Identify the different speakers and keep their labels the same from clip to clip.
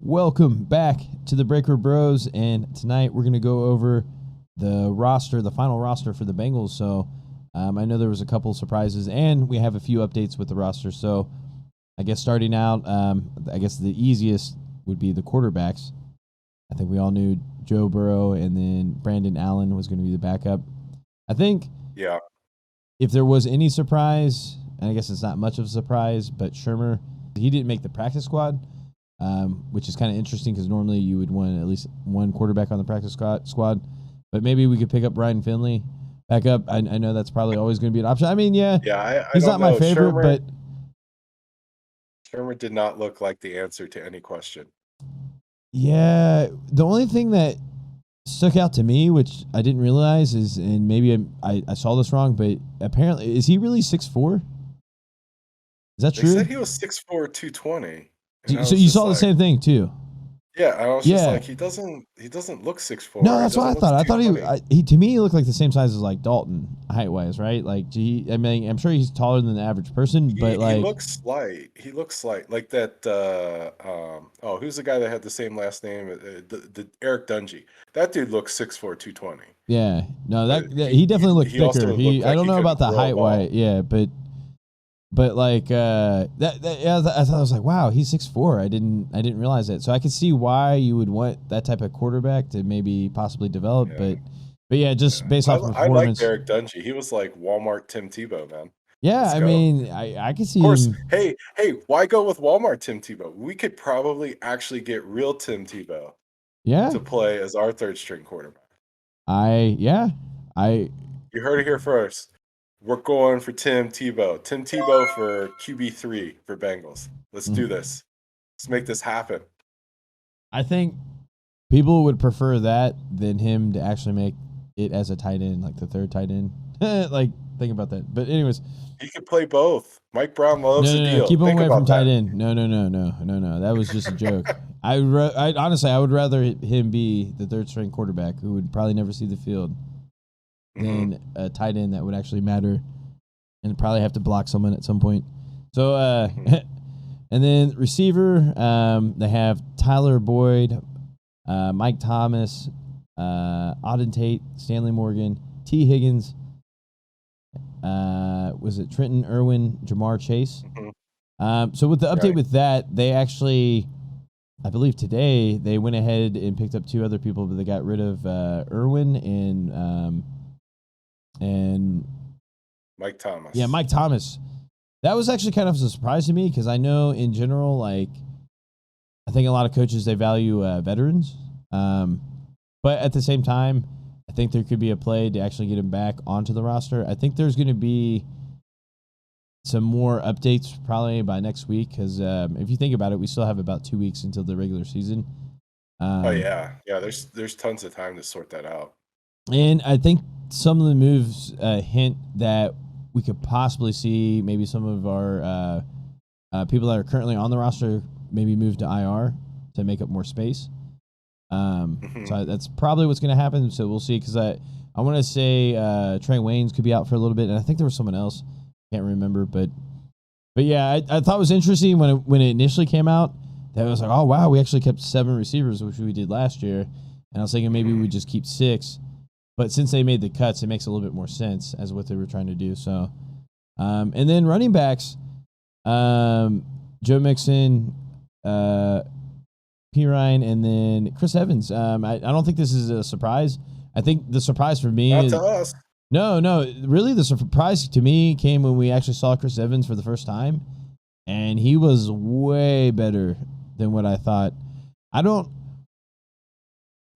Speaker 1: Welcome back to the Breaker Bros, and tonight we're going to go over the roster, the final roster for the Bengals. So I know there was a couple surprises, and we have a few updates with the roster. So I guess starting out, I guess the easiest would be the quarterbacks. I think we all knew Joe Burrow, and then Brandon Allen was going to be the backup. I think if there was any surprise, and I guess it's not much of a surprise, but Shermer, he didn't make the practice squad. Which is kind of interesting because normally you would want at least one quarterback on the practice squad. But maybe we could pick up Ryan Finley back up. I know that's probably always going to be an option. I mean, he's not my favorite, but
Speaker 2: Shermer did not look like the answer to any question.
Speaker 1: Yeah, the only thing that stuck out to me, which I didn't realize, is, and maybe I saw this wrong, but apparently, is he really 6'4"? Is that true?
Speaker 2: They said he was 6'4", 220.
Speaker 1: So you saw the same thing too?
Speaker 2: Yeah, I was just like, he doesn't look 6'4".
Speaker 1: No, that's what I thought. I thought he to me he looked like the same size as like Dalton height wise, right? Like, I mean, I'm sure he's taller than the average person, but like
Speaker 2: he looks slight. He looks like that. Who's the guy that had the same last name? The Eric Dungy. That dude looks 6'4", 220.
Speaker 1: Yeah, no, he definitely looked thicker. I don't know about the height wise, but like I thought, I was like, wow, he's 6'4". I didn't realize that. So I could see why you would want that type of quarterback to maybe possibly develop, but yeah, just based off performance.
Speaker 2: I like Eric Dungy. He was like Walmart Tim Tebow, man.
Speaker 1: Yeah, I mean, I could see.
Speaker 2: Of course,
Speaker 1: him.
Speaker 2: Hey, why go with Walmart Tim Tebow? We could probably actually get real Tim Tebow. To play as our third string quarterback.
Speaker 1: You
Speaker 2: heard it here first. We're going for Tim Tebow. Tim Tebow for QB3 for Bengals. Let's do this. Let's make this happen.
Speaker 1: I think people would prefer that than him to actually make it as a tight end, like the third tight end. Like, think about that. But anyways,
Speaker 2: he could play both. Mike Brown loves the deal.
Speaker 1: Keep him away from tight end. No. That was just a joke. I honestly, I would rather him be the third string quarterback who would probably never see the field than a tight end that would actually matter and probably have to block someone at some point. So, and then receiver, they have Tyler Boyd, Mike Thomas, Auden Tate, Stanley Morgan, T. Higgins, was it Trenton Irwin, Jamar Chase? So with the update with that, they actually, I believe today, they went ahead and picked up two other people, but they got rid of Irwin and
Speaker 2: Mike Thomas.
Speaker 1: Yeah, Mike Thomas. That was actually kind of a surprise to me because I know in general, like, I think a lot of coaches, they value veterans. But at the same time, I think there could be a play to actually get him back onto the roster. I think there's going to be some more updates probably by next week because if you think about it, we still have about 2 weeks until the regular season.
Speaker 2: There's tons of time to sort that out.
Speaker 1: And I think some of the moves hint that we could possibly see maybe some of our people that are currently on the roster maybe move to IR to make up more space. So that's probably what's going to happen. So we'll see because I want to say Trey Waynes could be out for a little bit, and I think there was someone else. Can't remember, but yeah, I thought it was interesting when it initially came out that it was like, oh wow, we actually kept 7 receivers, which we did last year, and I was thinking maybe we just keep 6. But since they made the cuts, it makes a little bit more sense as what they were trying to do. So, and then running backs, Joe Mixon, P. Ryan, and then Chris Evans. I don't think this is a surprise. I think the surprise for me
Speaker 2: is to us.
Speaker 1: No. Really, the surprise to me came when we actually saw Chris Evans for the first time, and he was way better than what I thought. I don't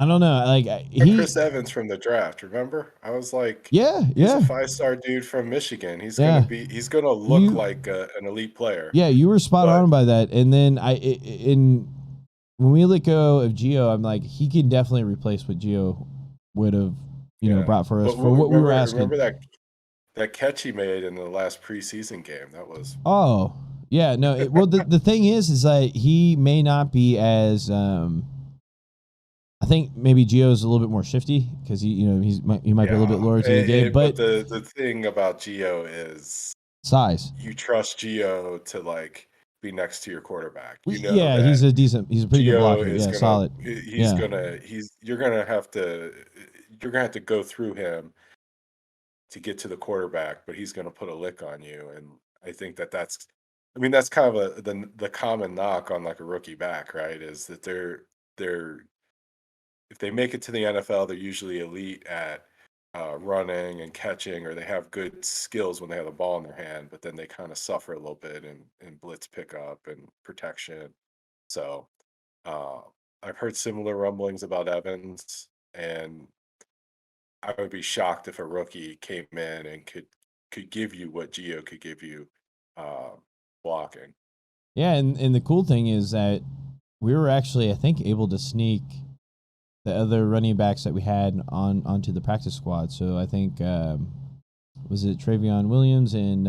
Speaker 1: know. Like
Speaker 2: Chris Evans from the draft, remember? I was like, he's a 5-star dude from Michigan. He's gonna look like an elite player.
Speaker 1: Yeah, you were spot on by that. And then when we let go of Gio, I'm like, he can definitely replace what Gio would have, brought for us for what we were asking.
Speaker 2: Remember that catch he made in the last preseason game? That was.
Speaker 1: Oh yeah, no. Well, the thing is that he may not be as. I think maybe Gio's a little bit more shifty because he might be a little bit lower to the game. But
Speaker 2: the thing about Gio is
Speaker 1: size.
Speaker 2: You trust Gio to like be next to your quarterback.
Speaker 1: Yeah,
Speaker 2: That
Speaker 1: he's a pretty good
Speaker 2: Gio
Speaker 1: blocker.
Speaker 2: is
Speaker 1: Yeah,
Speaker 2: gonna
Speaker 1: solid.
Speaker 2: he's
Speaker 1: Yeah.
Speaker 2: gonna he's you're gonna have to go through him to get to the quarterback, but he's gonna put a lick on you. And I think that's I mean, that's kind of the common knock on like a rookie back, right? Is that they're if they make it to the NFL, they're usually elite at running and catching, or they have good skills when they have the ball in their hand, but then they kind of suffer a little bit in blitz pickup and protection. So uh, I've heard similar rumblings about Evans, and I would be shocked if a rookie came in and could give you what Geo could give you uh, blocking.
Speaker 1: Yeah, and the cool thing is that we were actually, I think, able to sneak the other running backs that we had onto the practice squad. So I think was it Travion Williams and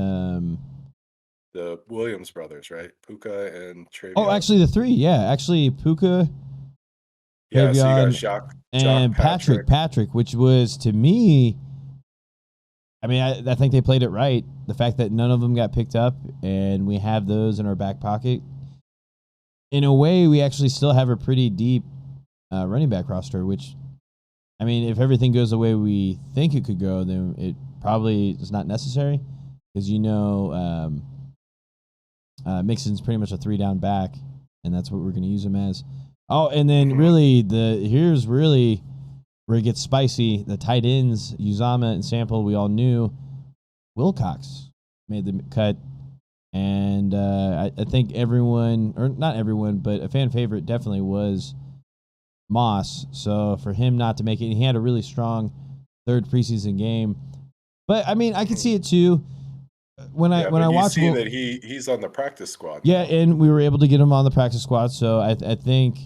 Speaker 2: The Williams brothers, right? Puka and
Speaker 1: oh,
Speaker 2: Travion.
Speaker 1: actually the three, yeah, actually Puka,
Speaker 2: Yeah, so you got
Speaker 1: Travion,
Speaker 2: Jock
Speaker 1: and Patrick, which was to me, I mean, I think they played it right. The fact that none of them got picked up, and we have those in our back pocket. In a way, we actually still have a pretty deep running back roster, which, I mean, if everything goes the way we think it could go, then it probably is not necessary because Mixon's pretty much a 3-down back, and that's what we're going to use him as. Oh, and then really here's really where it gets spicy. The tight ends, Uzama and Sample, we all knew. Wilcox made the cut, and I think everyone, or not everyone, but a fan favorite definitely was Moss. So for him not to make it, he had a really strong third preseason game. But I mean, I can see it too. When I watch,
Speaker 2: see that he's on the practice squad.
Speaker 1: Yeah, and we were able to get him on the practice squad. So I think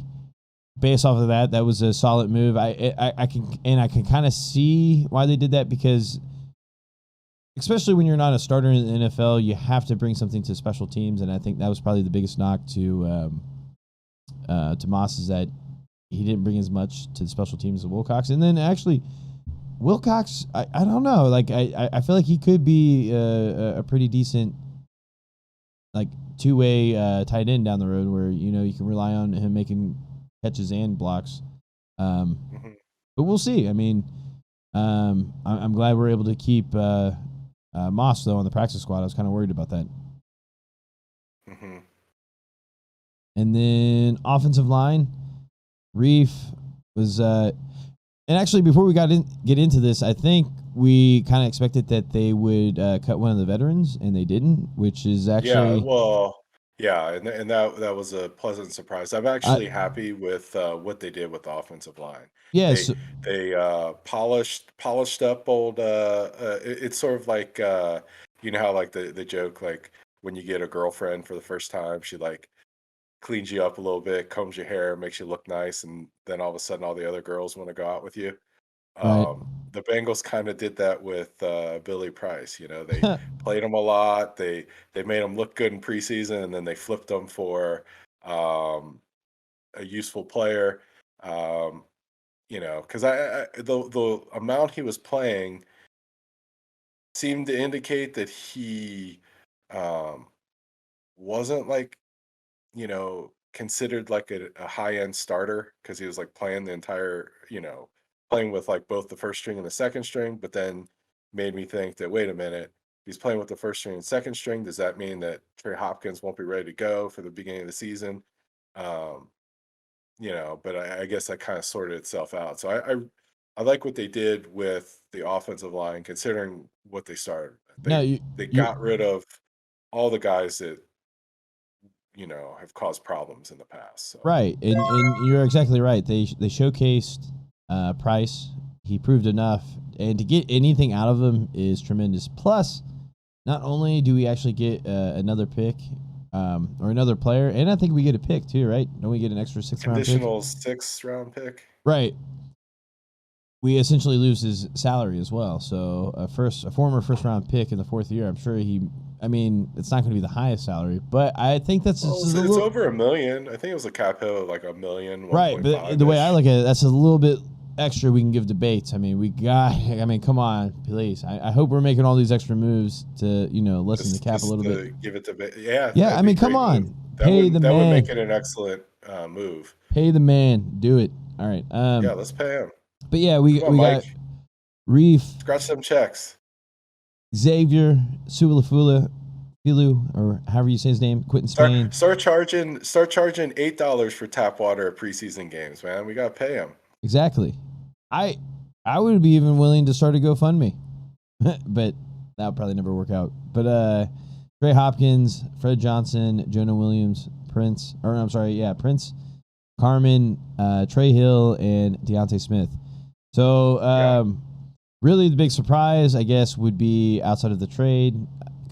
Speaker 1: based off of that was a solid move. I can kind of see why they did that, because especially when you're not a starter in the NFL, you have to bring something to special teams, and I think that was probably the biggest knock to Moss, is that he didn't bring as much to the special teams as Wilcox. And then actually, Wilcox, I don't know, like I feel like he could be a pretty decent like two-way tight end down the road, where you can rely on him making catches and blocks. But we'll see. I mean, I'm glad we're able to keep Moss though on the practice squad. I was kind of worried about that. And then offensive line, Reef was and actually before we get into this, I think we kind of expected that they would cut one of the veterans, and they didn't, which is actually
Speaker 2: and that was a pleasant surprise. I'm actually happy with what they did with the offensive line.
Speaker 1: Yes,
Speaker 2: They polished up old. It's sort of like how like the joke, like when you get a girlfriend for the first time, she like cleans you up a little bit, combs your hair, makes you look nice, and then all of a sudden all the other girls want to go out with you.
Speaker 1: right.
Speaker 2: The Bengals kind of did that with Billy Price. They played him a lot. They made him look good in preseason, and then they flipped him for a useful player. Because the amount he was playing seemed to indicate that he wasn't like considered like a high end starter, because he was like playing the entire playing with like both the first string and the second string. But then made me think that, wait a minute, he's playing with the first string and second string. Does that mean that Trey Hopkins won't be ready to go for the beginning of the season? But I guess that kind of sorted itself out. So I like what they did with the offensive line, considering what they started. They got rid of all the guys that have caused problems in the past. So.
Speaker 1: Right, and you're exactly right. They showcased Price. He proved enough, and to get anything out of him is tremendous. Plus, not only do we actually get another pick or another player, and I think we get a pick too, right? Don't we get an extra 6th round pick?
Speaker 2: Additional 6th round pick.
Speaker 1: Right. We essentially lose his salary as well. So a former 1st round pick in the 4th year, I'm sure it's not going to be the highest salary, but I think that's
Speaker 2: it's over $1 million. I think it was a cap hit of like $1 million.
Speaker 1: Right, but the way I look at it, that's a little bit extra we can give to Bates? I mean, come on, please. I hope we're making all these extra moves to, lessen the cap a little bit.
Speaker 2: Give it to yeah.
Speaker 1: Yeah, I mean, come on.
Speaker 2: Move.
Speaker 1: Pay the man.
Speaker 2: That would make it an excellent move.
Speaker 1: Pay the man. Do it. All right.
Speaker 2: Yeah, let's pay him.
Speaker 1: But yeah, we got Reef,
Speaker 2: scratch some checks.
Speaker 1: Xavier, Filu, or however you say his name, Quentin Spain.
Speaker 2: Start charging $8 for tap water at preseason games, man. We gotta pay him.
Speaker 1: Exactly. I would be even willing to start a GoFundMe, but that would probably never work out. But Trey Hopkins, Fred Johnson, Jonah Williams, Prince, Carmen, Trey Hill, and Deontay Smith. So really the big surprise, I guess, would be outside of the trade,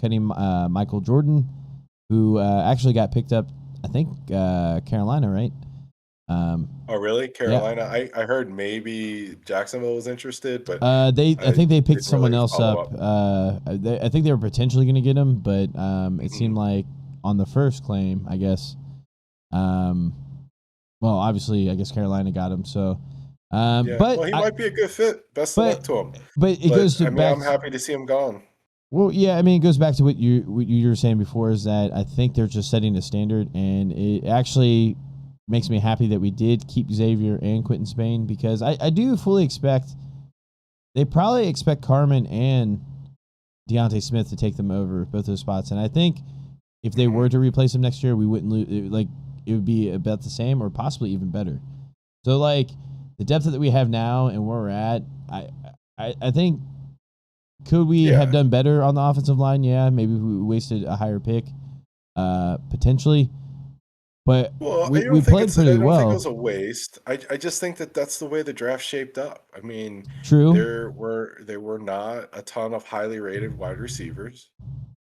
Speaker 1: cutting Michael Jordan, who actually got picked up, I think, Carolina, right?
Speaker 2: Oh, really? Carolina? Yeah. I heard maybe Jacksonville was interested, but
Speaker 1: I think they picked someone else up. I think they were potentially going to get him, but it seemed like on the first claim, I guess. Well, obviously, I guess Carolina got him. So, but
Speaker 2: he might be a good fit. Best of luck to him.
Speaker 1: But it goes to
Speaker 2: I'm happy to see him gone.
Speaker 1: Well, yeah, I mean, it goes back to what you were saying before, is that I think they're just setting a standard, and it actually makes me happy that we did keep Xavier and Quentin Spain, because I do fully expect they probably expect Carmen and Deontay Smith to take them over both those spots, and I think if they were to replace him next year, we wouldn't lose. It would be about the same or possibly even better. So the depth that we have now and where we're at, I think. Could we have done better on the offensive line? Yeah, maybe we wasted a higher pick, potentially. But we played pretty well. I don't
Speaker 2: think it was a waste. I just think that's the way the draft shaped up. I mean,
Speaker 1: true.
Speaker 2: There were not a ton of highly rated wide receivers.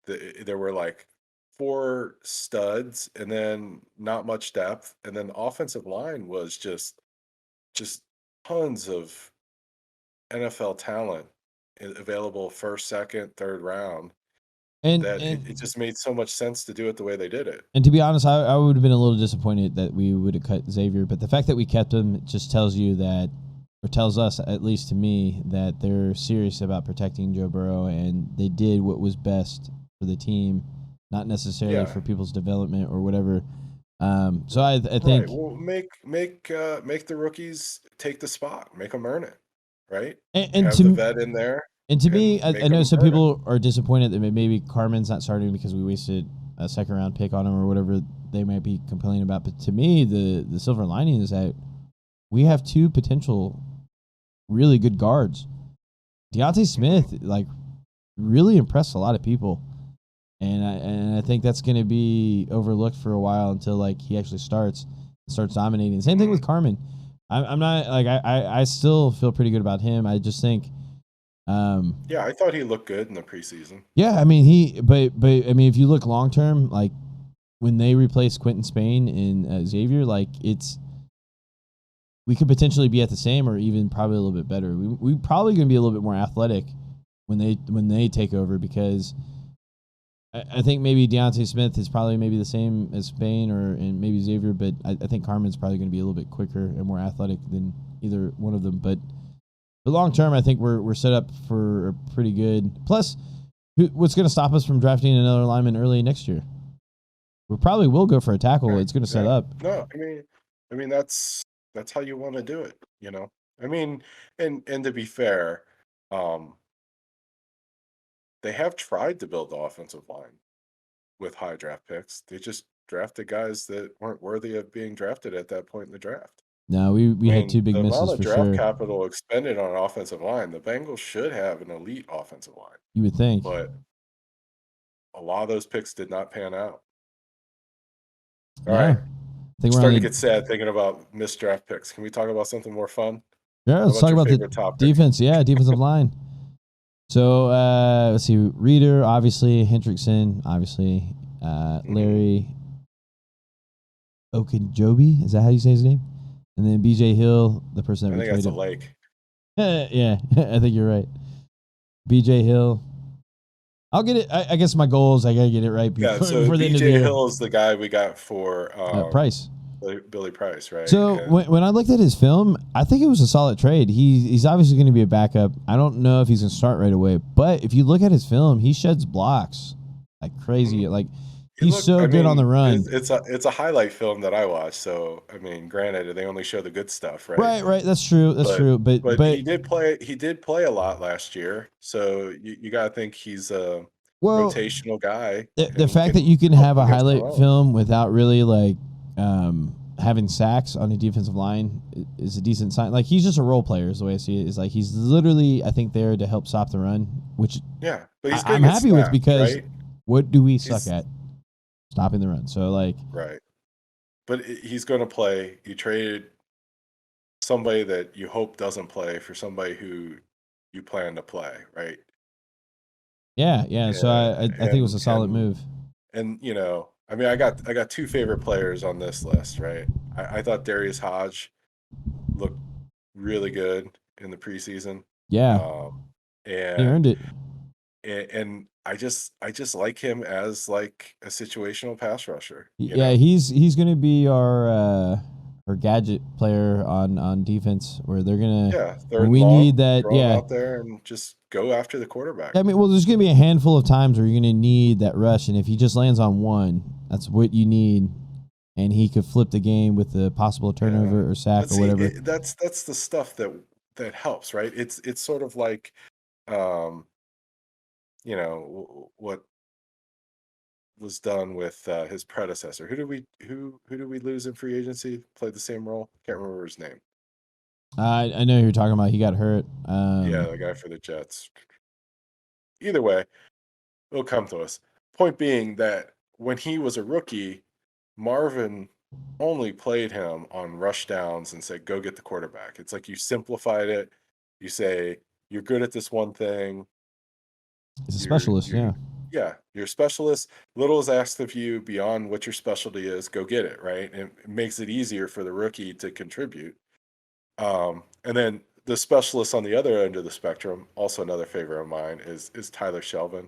Speaker 2: There were 4 studs, and then not much depth, and then the offensive line was just tons of NFL talent available first, second, third round, and it just made so much sense to do it the way they did it.
Speaker 1: And to be honest, I would have been a little disappointed that we would have cut Xavier, but the fact that we kept him just tells you that, or tells us, at least to me, that they're serious about protecting Joe Burrow, and they did what was best for the team, not necessarily for people's development or whatever. So I think
Speaker 2: well, make the rookies take the spot, make them earn it. Right,
Speaker 1: and
Speaker 2: have the vet in there.
Speaker 1: And to me, I know some people are disappointed that maybe Carmen's not starting because we wasted a second-round pick on him or whatever they might be complaining about. But to me, the silver lining is that we have 2 potential really good guards. Deontay Smith, really impressed a lot of people, and I think that's going to be overlooked for a while until he actually starts dominating. Same thing with Carmen. I'm not I still feel pretty good about him. I just think,
Speaker 2: I thought he looked good in the preseason.
Speaker 1: Yeah, I mean but I mean, if you look long term, when they replace Quentin Spain and Xavier, we could potentially be at the same or even probably a little bit better. We probably going to be a little bit more athletic when they take over, because I think maybe Deontay Smith is probably maybe the same as Spain and maybe Xavier, but I think Carmen's probably going to be a little bit quicker and more athletic than either one of them. But long term, I think we're set up for a pretty good. Plus, what's going to stop us from drafting another lineman early next year? We probably will go for a tackle. It's going to set up.
Speaker 2: No, I mean that's how you want to do it. I mean, and to be fair, they have tried to build the offensive line with high draft picks. They just drafted guys that weren't worthy of being drafted at that point in the draft.
Speaker 1: No, we had 2 big misses for sure.
Speaker 2: The amount of draft capital expended on an offensive line, the Bengals should have an elite offensive line.
Speaker 1: You would think.
Speaker 2: But a lot of those picks did not pan out. All right. I think we're starting to get sad thinking about missed draft picks. Can we talk about something more fun?
Speaker 1: Yeah, let's talk about the topic? Defense. Yeah, defensive line. So, let's see. Reader, obviously. Hendrickson, obviously. Larry Okunjobi. Is that how you say his name? And then BJ Hill, the person that we traded.
Speaker 2: I think that's
Speaker 1: a lake. Yeah, I think you're right. BJ Hill. I'll get it. I guess my goal is I got to get it right before the end of the year.
Speaker 2: BJ Hill is the guy we got for
Speaker 1: Price.
Speaker 2: Billy Price, right?
Speaker 1: So when I looked at his film, I think it was a solid trade. He's obviously going to be a backup. I don't know if he's going to start right away, but if you look at his film, he sheds blocks like crazy. Like he's so good on the run.
Speaker 2: It's a highlight film that I watched. So I mean, granted, they only show the good stuff, right?
Speaker 1: Right. That's true. True. But
Speaker 2: he did play a lot last year. So you got to think he's a rotational guy.
Speaker 1: The fact that you can have a highlight film without really like having sacks on a defensive line is a decent sign. Like he's just a role player, is the way I see it. Is like he's literally, I think, there to help stop the run, which
Speaker 2: but
Speaker 1: I'm happy with because what do we suck at? Stopping the run. So like
Speaker 2: right, but he's going to play. You traded somebody that you hope doesn't play for somebody who you plan to play, right?
Speaker 1: Yeah. So I think it was a solid move.
Speaker 2: And I mean, I got two favorite players on this list, right? I thought Darius Hodge looked really good in the preseason.
Speaker 1: Yeah,
Speaker 2: and
Speaker 1: he earned it.
Speaker 2: And I just like him as like a situational pass rusher.
Speaker 1: Yeah, he's going to be our gadget player on defense, where they're gonna need that
Speaker 2: out there and just go after the quarterback.
Speaker 1: I mean, well, there's gonna be a handful of times where you're gonna need that rush, and if he just lands on one, that's what you need, and he could flip the game with a possible turnover or sack or whatever.
Speaker 2: That's the stuff that helps, right? It's sort of like, what was done with his predecessor. Who did we lose in free agency? Played the same role. Can't remember his name.
Speaker 1: I know who you're talking about. He got hurt.
Speaker 2: The guy for the Jets. Either way, it'll come to us. Point being that when he was a rookie, Marvin only played him on rush downs and said, "Go get the quarterback." It's like you simplified it. You say you're good at this one thing.
Speaker 1: He's a specialist, yeah.
Speaker 2: Yeah, you're a specialist. Little is asked of you beyond what your specialty is. Go get it, right? And it makes it easier for the rookie to contribute. And then the specialist on the other end of the spectrum, also another favorite of mine, is Tyler Shelvin.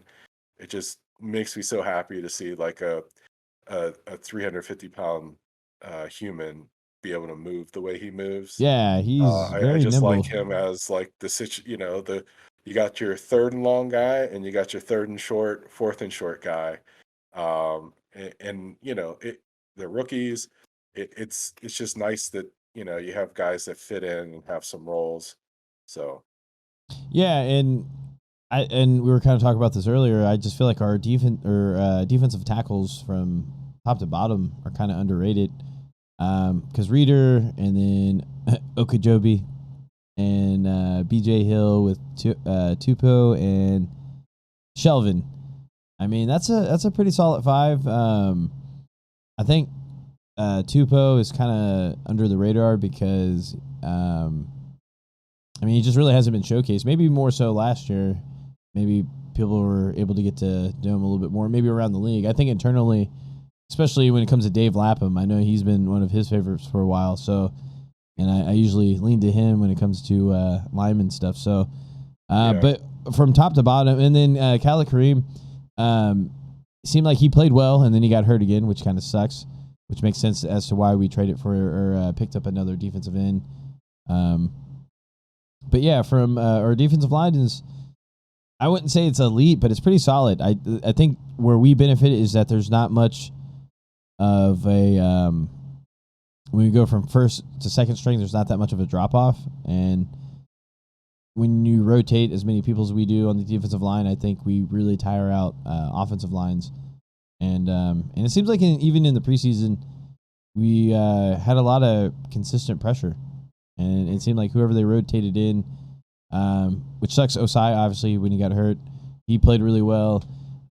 Speaker 2: It just makes me so happy to see like a 350-pound human be able to move the way he moves.
Speaker 1: Yeah, he's very
Speaker 2: I just
Speaker 1: nimble.
Speaker 2: like him as like you got your third and long guy, and you got your third and short, fourth and short guy. The rookies, it's just nice that you have guys that fit in and have some roles. So
Speaker 1: yeah, and we were kind of talking about this earlier. I just feel like our defensive tackles from top to bottom are kind of underrated. Because Reader and then Okajobi and BJ Hill with Tupou and Shelvin. I mean, that's a pretty solid five. I think Tupou is kind of under the radar because he just really hasn't been showcased. Maybe more so last year. Maybe people were able to get to know him a little bit more. Maybe around the league. I think internally, especially when it comes to Dave Lapham, I know he's been one of his favorites for a while. So, and I usually lean to him when it comes to lineman stuff. So, but from top to bottom, and then Khalid Kareem seemed like he played well, and then he got hurt again, which kind of sucks. Which makes sense as to why we traded for or picked up another defensive end. But yeah, from our defensive line is, I wouldn't say it's elite, but it's pretty solid. I think where we benefit is that there's not much of a when we go from first to second string, there's not that much of a drop off, and when you rotate as many people as we do on the defensive line, I think we really tire out offensive lines, and it seems like even in the preseason, we had a lot of consistent pressure, and it seemed like whoever they rotated in, which sucks. Osai, obviously, when he got hurt, he played really well.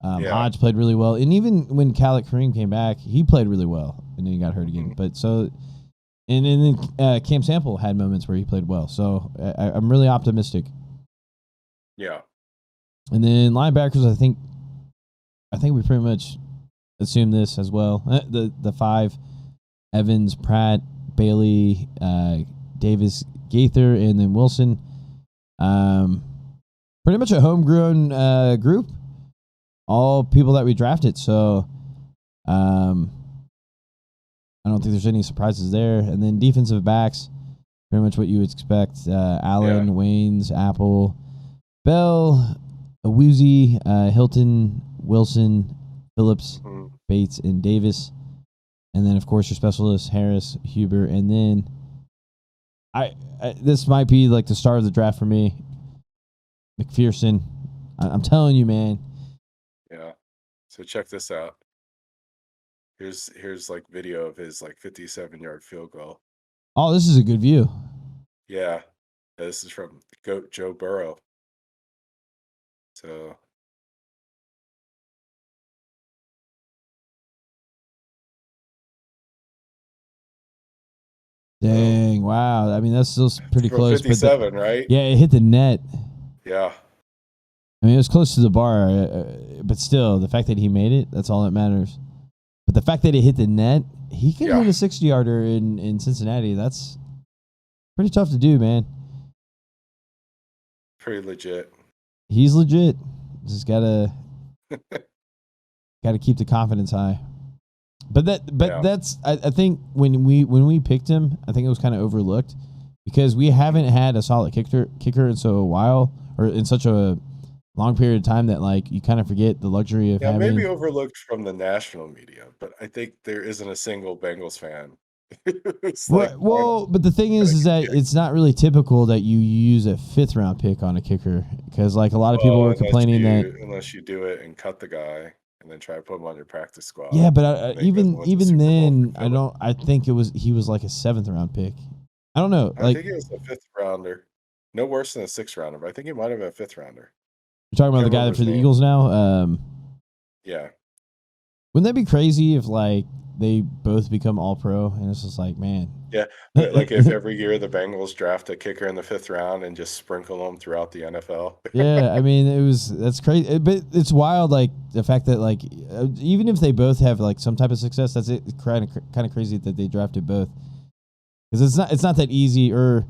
Speaker 1: Hodge played really well, and even when Khalid Kareem came back, he played really well, and then he got hurt again. But so, and then Cam Sample had moments where he played well. So I'm really optimistic.
Speaker 2: Yeah.
Speaker 1: And then linebackers, I think we pretty much assume this as well. The five: Evans, Pratt, Bailey, Davis, Gaither, and then Wilson. Pretty much a homegrown group. All people that we drafted. So, I don't think there's any surprises there. And then defensive backs, pretty much what you would expect. Allen, Waynes, Apple, Bell, Awuzie, Hilton, Wilson, Phillips, Bates, and Davis. And then, of course, your specialists, Harris, Huber. And then this might be like the start of the draft for me. McPherson. I'm telling you, man.
Speaker 2: Yeah. So check this out. Here's like video of his like 57-yard field goal.
Speaker 1: Oh, this is a good view.
Speaker 2: Yeah. This is from GOAT Joe Burrow. So
Speaker 1: dang, wow. I mean, that's still pretty close.
Speaker 2: 57, right?
Speaker 1: Yeah, it hit the net.
Speaker 2: Yeah.
Speaker 1: I mean, it was close to the bar, but still, the fact that he made it, that's all that matters. But the fact that it hit the net, he can hit a 60-yarder in Cincinnati. That's pretty tough to do, man.
Speaker 2: Pretty legit.
Speaker 1: He's legit. Just gotta keep the confidence high. But that's I think when we picked him, I think it was kind of overlooked because we haven't had a solid kicker in so a while or in such a long period of time that like you kind of forget the luxury of having.
Speaker 2: Maybe overlooked from the national media, but I think there isn't a single Bengals fan.
Speaker 1: Well, but the thing is that it's not really typical that you use a 5th round pick on a kicker because like a lot of people were complaining that
Speaker 2: unless you do it and cut the guy and then try to put him on your practice squad.
Speaker 1: Yeah, but even then, I think he was like a 7th round pick. I don't know.
Speaker 2: I think he was a 5th rounder, no worse than a 6th rounder. But I think he might have been a 5th rounder.
Speaker 1: You're talking about the guy for the Eagles now.
Speaker 2: Yeah.
Speaker 1: Wouldn't that be crazy if like they both become all pro and it's just like, man.
Speaker 2: Yeah, but like if every year the Bengals draft a kicker in the 5th round and just sprinkle them throughout the NFL.
Speaker 1: Yeah, I mean that's crazy, but it's wild. Like the fact that like even if they both have like some type of success, that's it. Kind of crazy that they drafted both because it's not that easy. Or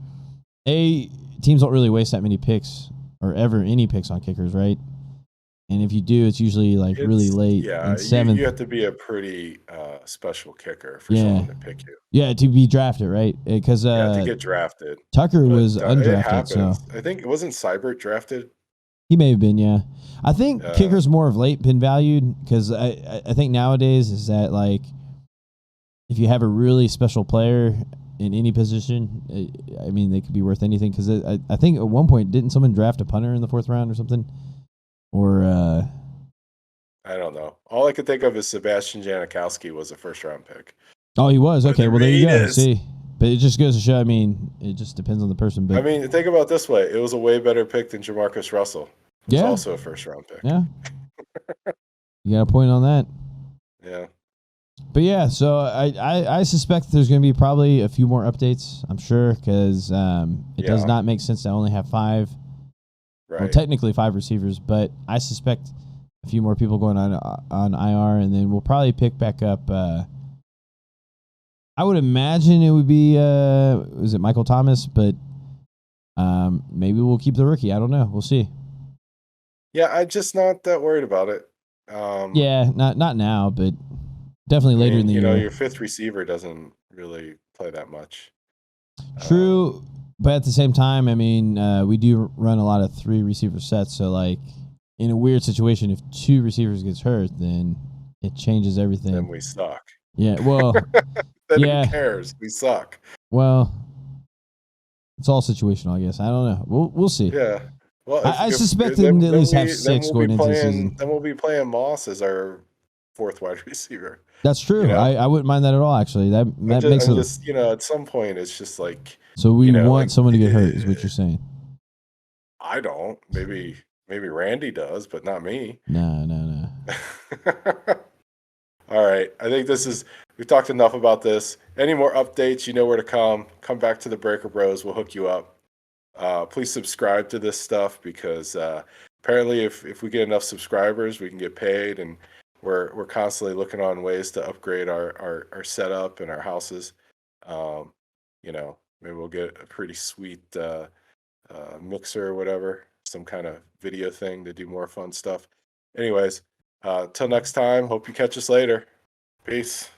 Speaker 1: teams don't really waste that many picks or ever any picks on kickers, right? And if you do, it's usually like really late.
Speaker 2: Yeah,
Speaker 1: in 7th.
Speaker 2: You have to be a pretty special kicker for someone to pick you.
Speaker 1: Yeah, to be drafted, right? Because
Speaker 2: to get drafted.
Speaker 1: Tucker was undrafted.
Speaker 2: It happens.
Speaker 1: So
Speaker 2: I think it wasn't Seibert drafted.
Speaker 1: He may have been, yeah. I think kickers more of late been valued because I think nowadays is that like if you have a really special player in any position, I mean they could be worth anything. Because I think at one point didn't someone draft a punter in the 4th round or something? Or
Speaker 2: I don't know. All I could think of is Sebastian Janikowski was a 1st round pick.
Speaker 1: Oh, he was? Okay, well there you go. See, but it just goes to show. I mean, it just depends on the person. But
Speaker 2: I mean, think about it this way: it was a way better pick than Jamarcus Russell. It was also a 1st round pick.
Speaker 1: Yeah, you got a point on that.
Speaker 2: Yeah.
Speaker 1: But yeah, so I suspect there's going to be probably a few more updates. I'm sure because it does not make sense to only have 5.
Speaker 2: Right.
Speaker 1: Well, technically 5 receivers, but I suspect a few more people going on IR, and then we'll probably pick back up. I would imagine it would be was it Michael Thomas, but maybe we'll keep the rookie. I don't know. We'll see.
Speaker 2: Yeah, I'm just not that worried about it.
Speaker 1: Yeah, not now, but definitely later in the year.
Speaker 2: Your 5th receiver doesn't really play that much.
Speaker 1: True. But at the same time, I mean, we do run a lot of 3 receiver sets. So, like, in a weird situation, if 2 receivers gets hurt, then it changes everything.
Speaker 2: Then we suck.
Speaker 1: Yeah, well,
Speaker 2: then who cares? We suck.
Speaker 1: Well, it's all situational, I guess. I don't know. We'll see.
Speaker 2: Yeah. Well,
Speaker 1: I suspect them to at least have 6 going into the season.
Speaker 2: Then we'll be playing Moss as our 4th wide receiver.
Speaker 1: That's true. I wouldn't mind that at all. Actually, that makes it.
Speaker 2: At some point, it's just like.
Speaker 1: So we want someone to get hurt, is what you're saying.
Speaker 2: I don't. Maybe Randy does, but not me.
Speaker 1: No.
Speaker 2: All right. I think we've talked enough about this. Any more updates, you know where to come. Come back to the Breaker Bros. We'll hook you up. Please subscribe to this stuff because apparently if we get enough subscribers, we can get paid, and we're constantly looking on ways to upgrade our setup and our houses. Maybe we'll get a pretty sweet mixer or whatever, some kind of video thing to do more fun stuff. Anyways, till next time, hope you catch us later. Peace.